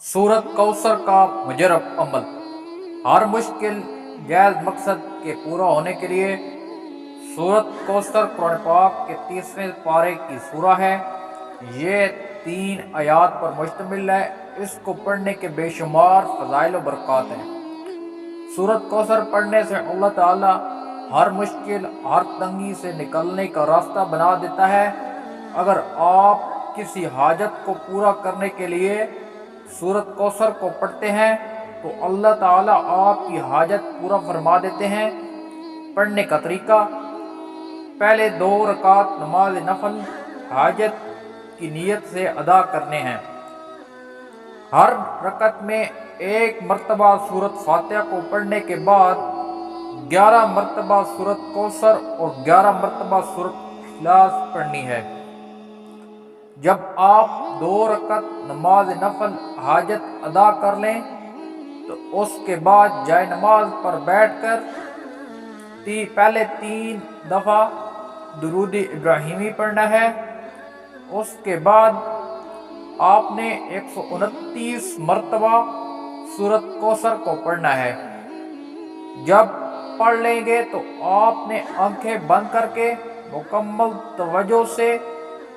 सूरत कौसर का मुजरब अमल। हर मुश्किल गैर मकसद के पूरा होने के लिए सूरत कौसर कुरान पाक के 30वें पारे की सूरा है। ये 3 आयात पर मुश्तमिल है। इसको पढ़ने के बेशुमार फ़ज़ाइल व बरक़ात हैं। सूरत कौसर पढ़ने से अल्लाह ताला हर मुश्किल, हर तंगी से निकलने का रास्ता बना देता है। अगर आप किसी हाजत को पूरा करने के लिए सूरत कौसर को पढ़ते हैं तो अल्लाह ताला आपकी हाजत पूरा फरमा देते हैं। पढ़ने का तरीका: पहले 2 रकात नमाज नफल हाजत की नीयत से अदा करने हैं। हर रकत में 1 मरतबा सूरत फातिहा को पढ़ने के बाद 11 मरतबा सूरत कौसर और 11 मरतबा सूरत इखलास पढ़नी है। जब आप 2 रकत नमाज नफल हाजत अदा कर लें तो उसके बाद जाए नमाज पर बैठकर पहले 3 दफ़ा दुरूद इब्राहिमी पढ़ना है। उसके बाद आपने 129 मरतबा सूरत कौसर को पढ़ना है। जब पढ़ लेंगे तो आपने आंखें बंद करके मुकम्मल तवज्जो से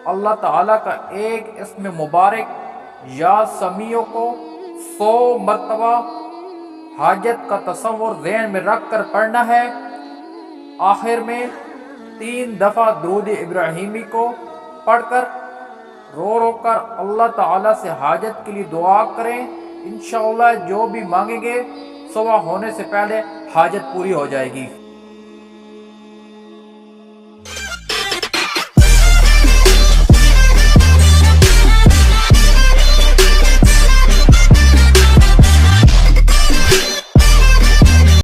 अल्लाह ताला का एक इसम मुबारक या समीओ को 100 मरतबा हाजत का तसव्वुर ज़हन में रख कर पढ़ना है। आखिर में 3 दफ़ा दुरूद इब्राहिमी को पढ़कर रो रो कर अल्लाह ताला से हाजत के लिए दुआ करें। इंशाअल्लाह जो भी मांगेंगे सुबह होने से पहले हाजत पूरी हो जाएगी।